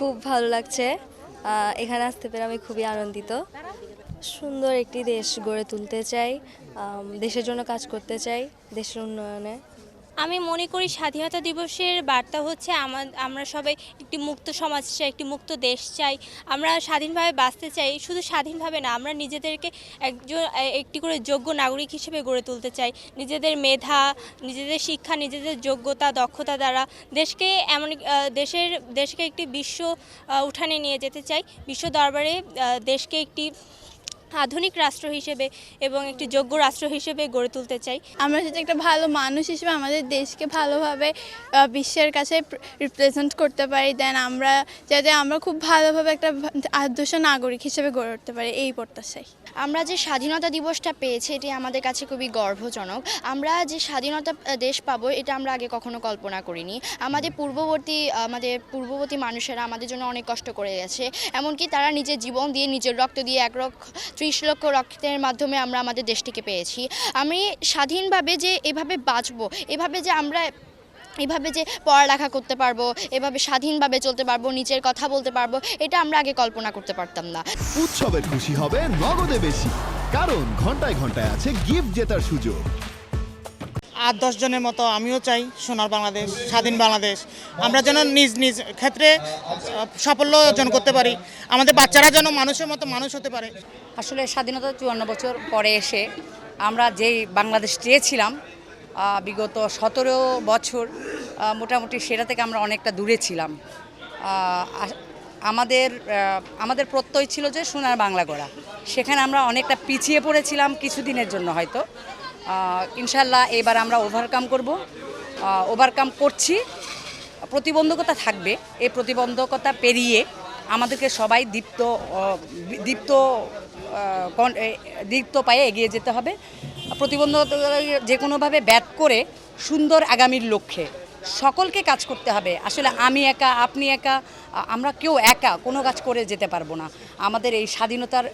খুব ভালো লাগছে। এখানে আসতে পেরে আমি খুবই আনন্দিত। সুন্দর একটি দেশ গড়ে তুলতে চাই, দেশের জন্য কাজ করতে চাই, দেশের উন্নয়নে। আমি মনে করি স্বাধীনতা দিবসের বার্তা হচ্ছে আমরা সবাই একটি মুক্ত সমাজ চাই, একটি মুক্ত দেশ চাই। আমরা স্বাধীনভাবে বাঁচতে চাই, শুধু স্বাধীনভাবে না, আমরা নিজেদেরকে একটি করে যোগ্য নাগরিক হিসেবে গড়ে তুলতে চাই। নিজেদের মেধা, নিজেদের শিক্ষা, নিজেদের যোগ্যতা, দক্ষতা দ্বারা দেশকে দেশকে একটি বিশ্ব উঠানে নিয়ে যেতে চাই। বিশ্ব দরবারে দেশকে একটি আধুনিক রাষ্ট্র হিসেবে এবং একটি যোগ্য রাষ্ট্র হিসেবে গড়ে তুলতে চাই। আমরা যদি একটা ভালো মানুষ হিসেবে আমাদের দেশকে ভালোভাবে বিশ্বের কাছে রিপ্রেজেন্ট করতে পারি, দেন আমরা খুব ভালোভাবে একটা আদর্শ নাগরিক হিসেবে গড়ে উঠতে পারি, এই প্রত্যাশাই। আমরা যে স্বাধীনতা দিবসটা পেয়েছি এটি আমাদের কাছে খুবই গর্বজনক। আমরা যে স্বাধীনতা দেশ পাবো এটা আমরা আগে কখনো কল্পনা করিনি। আমাদের পূর্ববর্তী মানুষেরা আমাদের জন্য অনেক কষ্ট করে গেছে, এমনকি তারা নিজের জীবন দিয়ে, নিজের রক্ত দিয়ে 30 লক্ষ রক্তের মাধ্যমে আমরা আমাদের দেশটিকে পেয়েছি। আমি স্বাধীনভাবে যে এভাবে বাঁচবো, এভাবে যে পড়ালেখা করতে পারবো, এভাবে স্বাধীনভাবে চলতে পারবো, নিজের কথা বলতে পারবো, এটা আমরা আগে কল্পনা করতে পারতাম না। উৎসবের খুশি হবে নগদে বেশি, কারণ ঘন্টায় ঘন্টায় আছে গিফট জেতার সুযোগ। 8-10 জনের মতো আমিও চাই সোনার বাংলাদেশ, স্বাধীন বাংলাদেশ। আমরা যেন নিজ নিজ ক্ষেত্রে সাফল্য অর্জন করতে পারি, আমাদের বাচ্চারা যেন মানুষের মতো মানুষ হতে পারে। আসলে স্বাধীনতা 54 বছর পরে এসে আমরা যেই বাংলাদেশ চেয়েছিলাম বিগত 17 বছর, মোটামুটি সেটা থেকে আমরা অনেকটা দূরে ছিলাম। আমাদের প্রত্যয় ছিল যে সোনার বাংলা গড়া, সেখানে আমরা অনেকটা পিছিয়ে পড়েছিলাম কিছুদিনের জন্য হয়তো। ইনশাল্লাহ এবার আমরা ওভারকাম করছি। প্রতিবন্ধকতা থাকবে, এই প্রতিবন্ধকতা পেরিয়ে আমাদেরকে সবাই দীপ্ত পায়ে এগিয়ে যেতে হবে। প্রতিবন্ধকতা যে কোনোভাবে ব্যাট করে সুন্দর আগামীর লক্ষ্যে সকলকে কাজ করতে হবে। আসলে আমি একা, আপনি একা, আমরা কেউ একা কোনো কাজ করে যেতে পারবো না। আমাদের এই স্বাধীনতার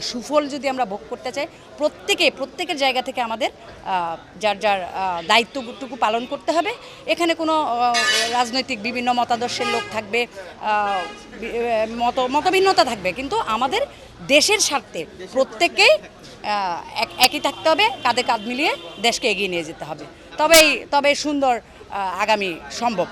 সুফল যদি আমরা ভোগ করতে চাই, প্রত্যেকের জায়গা থেকে আমাদের যার দায়িত্বটুকু পালন করতে হবে। এখানে কোনো রাজনৈতিক বিভিন্ন মতাদর্শের লোক থাকবে, মতভিন্নতা থাকবে, কিন্তু আমাদের দেশের স্বার্থে প্রত্যেককেই একই থাকতে হবে, কাঁধে কাঁধ মিলিয়ে দেশকে এগিয়ে নিয়ে যেতে হবে। তবেই সুন্দর আগামী সম্ভব।